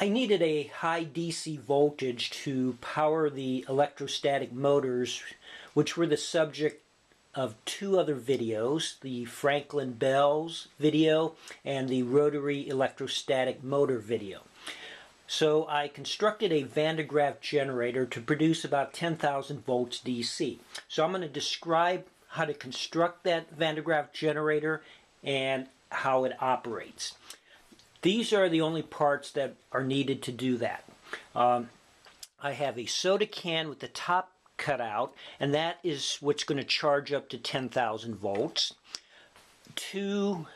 I needed a high DC voltage to power the electrostatic motors, which were the subject of two other videos, the Franklin Bells video and the rotary electrostatic motor video. So I constructed a Van de Graaff generator to produce about 10,000 volts DC. So I'm going to describe how to construct that Van de Graaff generator and how it operates. These are the only parts that are needed to do that. I have a soda can with the top cut out, and that is what's going to charge up to 10,000 volts. Two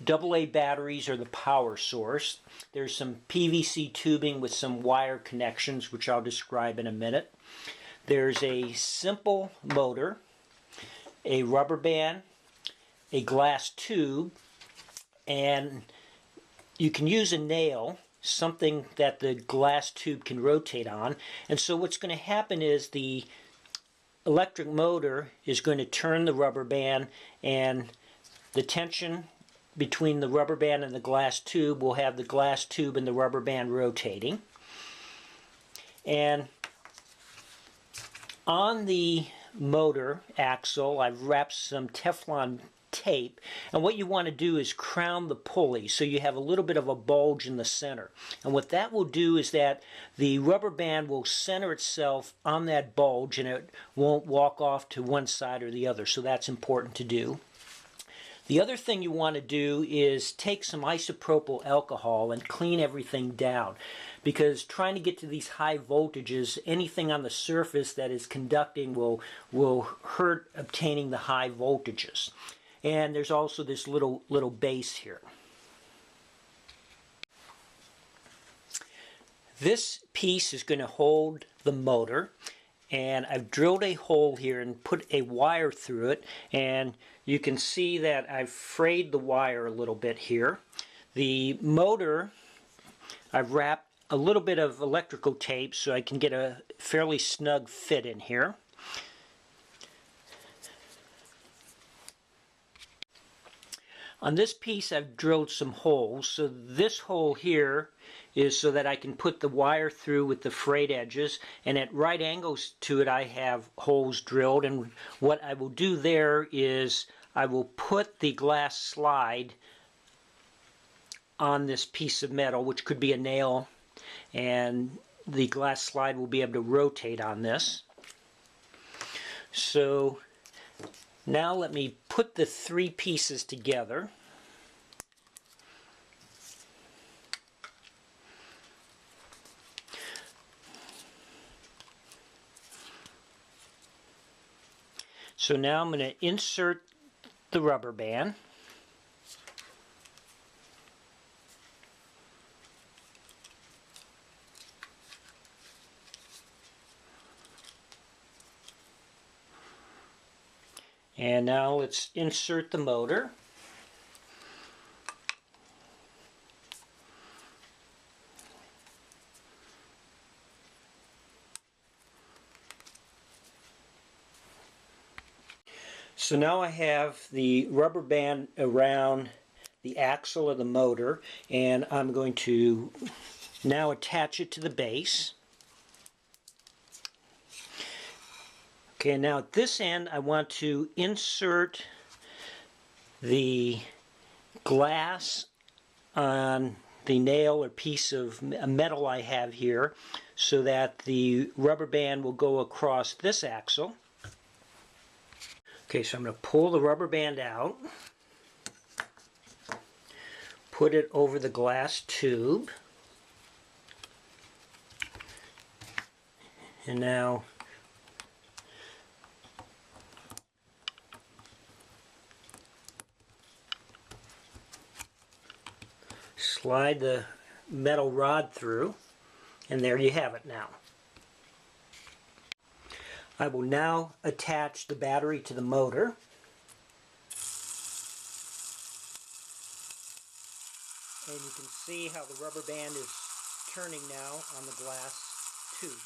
AA batteries are the power source. There's some PVC tubing with some wire connections, which I'll describe in a minute. There's a simple motor, a rubber band, a glass tube, and you can use a nail, something that the glass tube can rotate on. And so what's going to happen is the electric motor is going to turn the rubber band, and the tension between the rubber band and the glass tube will have the glass tube and the rubber band rotating. And on the motor axle, I've wrapped some Teflon tape, and what you want to do is crown the pulley so you have a little bit of a bulge in the center. And what that will do is that the rubber band will center itself on that bulge and it won't walk off to one side or the other, so that's important to do. The other thing you want to do is take some isopropyl alcohol and clean everything down, because trying to get to these high voltages, anything on the surface that is conducting will hurt obtaining the high voltages. And there's also this little base here. This piece is going to hold the motor, and I've drilled a hole here and put a wire through it, and you can see that I've frayed the wire a little bit here. The motor, I've wrapped a little bit of electrical tape so I can get a fairly snug fit in here. On this piece I've drilled some holes, so this hole here is so that I can put the wire through with the frayed edges, and at right angles to it I have holes drilled, and what I will do there is I will put the glass slide on this piece of metal, which could be a nail, and the glass slide will be able to rotate on this. So now let me put the three pieces together. So now I'm going to insert the rubber band. And now let's insert the motor. So now I have the rubber band around the axle of the motor, and I'm going to now attach it to the base. Okay, now at this end I want to insert the glass on the nail or piece of metal I have here so that the rubber band will go across this axle. Okay, so I'm going to pull the rubber band out, put it over the glass tube, and now slide the metal rod through, and there you have it now. I will now attach the battery to the motor. And you can see how the rubber band is turning now on the glass tube.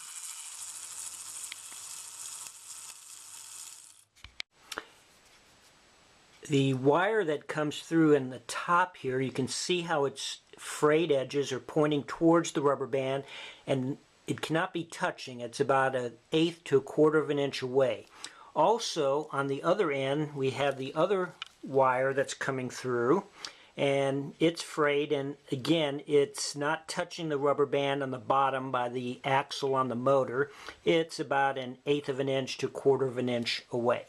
The wire that comes through in the top here, you can see how it's frayed edges are pointing towards the rubber band, and it cannot be touching. It's about 1/8 to 1/4 of an inch away. Also, on the other end, we have the other wire that's coming through, and it's frayed, and again, it's not touching the rubber band on the bottom by the axle on the motor. It's about 1/8 of an inch to 1/4 of an inch away.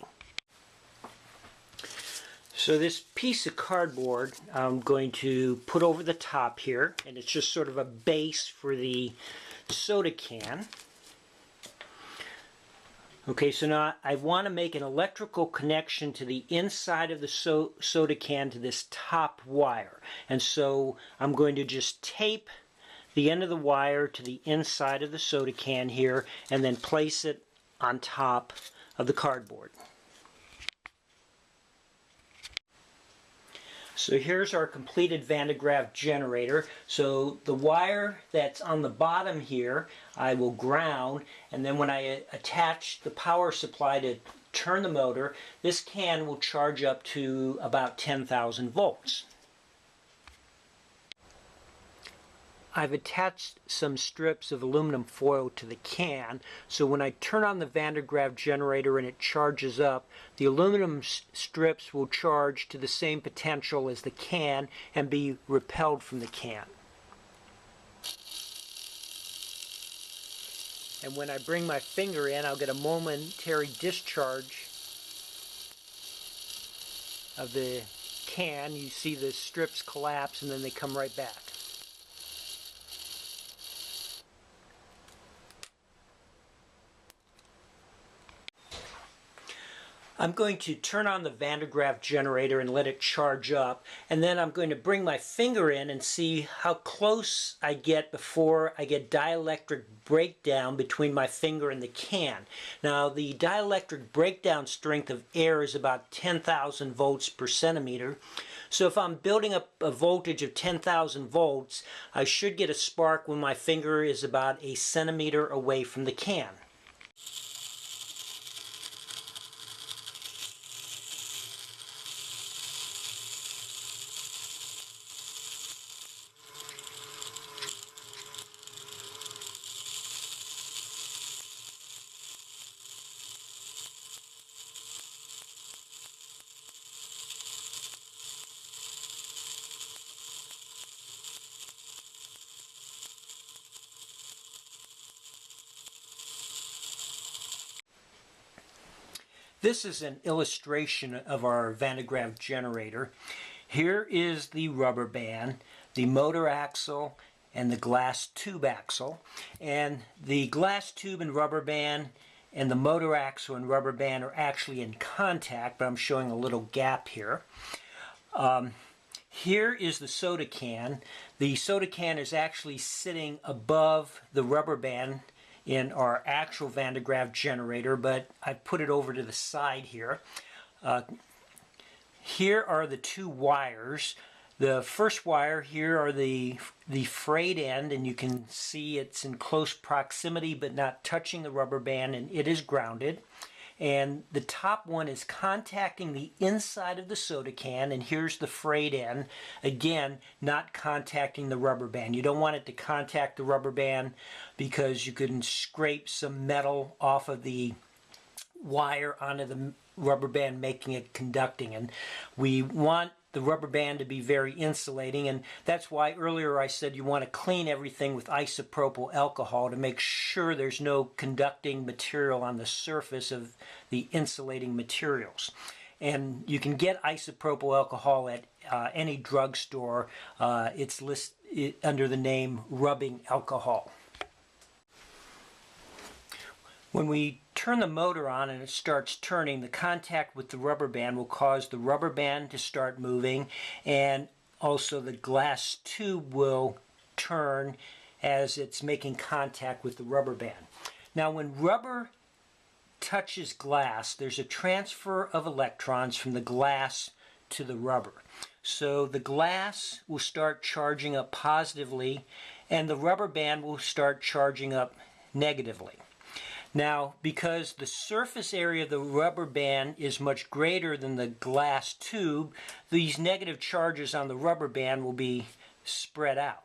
So this piece of cardboard I'm going to put over the top here, and it's just sort of a base for the soda can. Okay, so now I want to make an electrical connection to the inside of the soda can to this top wire. And so I'm going to just tape the end of the wire to the inside of the soda can here, and then place it on top of the cardboard. So here's our completed Van de Graaff generator. So the wire that's on the bottom here, I will ground, and then when I attach the power supply to turn the motor, this can will charge up to about 10,000 volts. I've attached some strips of aluminum foil to the can, so when I turn on the Van de Graaff generator and it charges up, the aluminum strips will charge to the same potential as the can and be repelled from the can. And when I bring my finger in, I'll get a momentary discharge of the can. You see the strips collapse and then they come right back. I'm going to turn on the Van de Graaff generator and let it charge up, and then I'm going to bring my finger in and see how close I get before I get dielectric breakdown between my finger and the can. Now, the dielectric breakdown strength of air is about 10,000 volts per centimeter. So if I'm building up a voltage of 10,000 volts, I should get a spark when my finger is about 1 centimeter away from the can. This is an illustration of our Van de Graaff generator. Here is the rubber band, the motor axle, and the glass tube axle. And the glass tube and rubber band and the motor axle and rubber band are actually in contact, but I'm showing a little gap here. Here is the soda can. The soda can is actually sitting above the rubber band in our actual Van de Graaff generator, but I put it over to the side here. Here are the two wires. The first wire here are the frayed end, and you can see it's in close proximity but not touching the rubber band, and it is grounded. And the top one is contacting the inside of the soda can, and here's the frayed end, again not contacting the rubber band. You don't want it to contact the rubber band because you can scrape some metal off of the wire onto the rubber band, making it conducting. And we want the rubber band to be very insulating, and that's why earlier I said you want to clean everything with isopropyl alcohol to make sure there's no conducting material on the surface of the insulating materials. And you can get isopropyl alcohol at any drugstore. It's listed under the name rubbing alcohol. When we turn the motor on and it starts turning, the contact with the rubber band will cause the rubber band to start moving, and also the glass tube will turn as it's making contact with the rubber band. Now, when rubber touches glass, there's a transfer of electrons from the glass to the rubber. So the glass will start charging up positively, and the rubber band will start charging up negatively. Now, because the surface area of the rubber band is much greater than the glass tube, these negative charges on the rubber band will be spread out.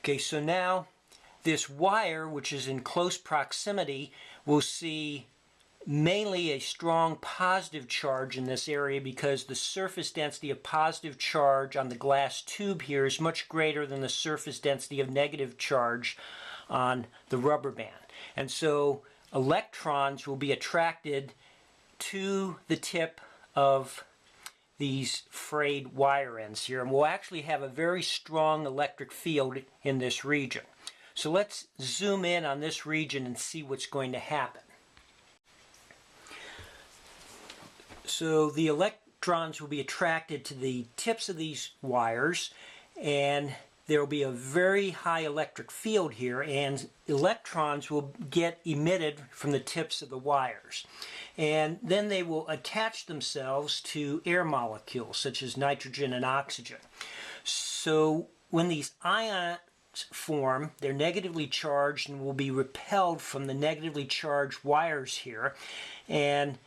Okay, so now this wire, which is in close proximity, will see mainly a strong positive charge in this area because the surface density of positive charge on the glass tube here is much greater than the surface density of negative charge on the rubber band. And so electrons will be attracted to the tip of these frayed wire ends here, and we'll actually have a very strong electric field in this region. So let's zoom in on this region and see what's going to happen. So the electrons will be attracted to the tips of these wires, and there will be a very high electric field here, and electrons will get emitted from the tips of the wires. And then they will attach themselves to air molecules such as nitrogen and oxygen. So when these ions form, they're negatively charged and will be repelled from the negatively charged wires here and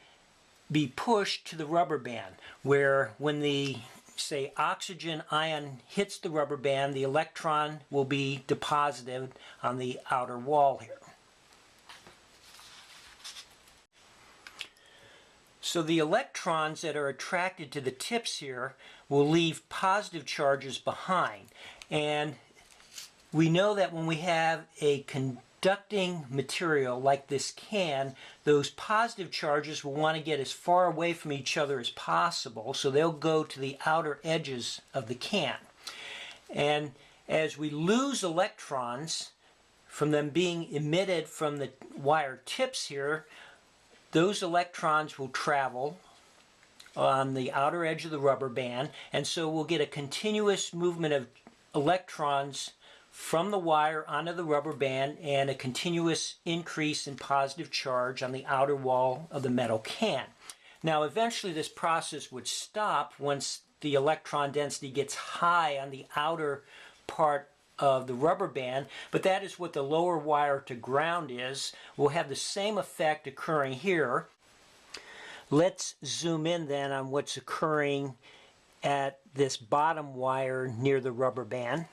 be pushed to the rubber band, where when the, say, oxygen ion hits the rubber band, the electron will be deposited on the outer wall here. So the electrons that are attracted to the tips here will leave positive charges behind. And we know that when we have a conducting material like this can, those positive charges will want to get as far away from each other as possible, so they'll go to the outer edges of the can. And as we lose electrons from them being emitted from the wire tips here, those electrons will travel on the outer edge of the rubber band, and so we'll get a continuous movement of electrons from the wire onto the rubber band and a continuous increase in positive charge on the outer wall of the metal can. Now eventually this process would stop once the electron density gets high on the outer part of the rubber band, but that is what the lower wire to ground is. We'll have the same effect occurring here. Let's zoom in then on what's occurring at this bottom wire near the rubber band.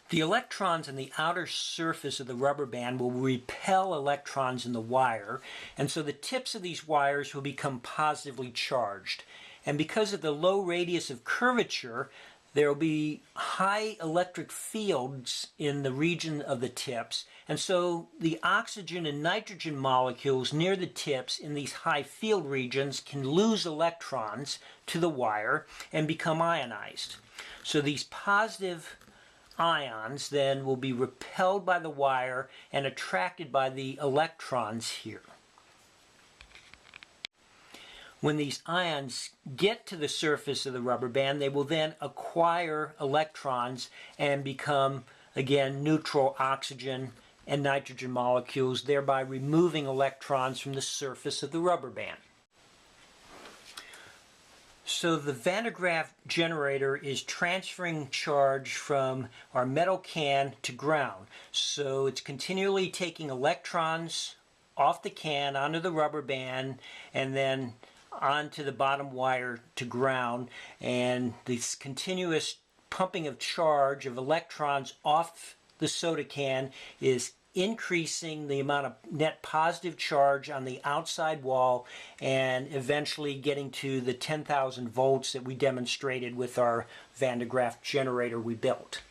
The electrons on the outer surface of the rubber band will repel electrons in the wire, and so the tips of these wires will become positively charged. And because of the low radius of curvature, there will be high electric fields in the region of the tips, and so the oxygen and nitrogen molecules near the tips in these high field regions can lose electrons to the wire and become ionized. So these positive ions then will be repelled by the wire and attracted by the electrons here. When these ions get to the surface of the rubber band, they will then acquire electrons and become, again, neutral oxygen and nitrogen molecules, thereby removing electrons from the surface of the rubber band. So the Van de Graaff generator is transferring charge from our metal can to ground. So it's continually taking electrons off the can onto the rubber band and then onto the bottom wire to ground, and this continuous pumping of charge of electrons off the soda can is increasing the amount of net positive charge on the outside wall and eventually getting to the 10,000 volts that we demonstrated with our Van de Graaff generator we built.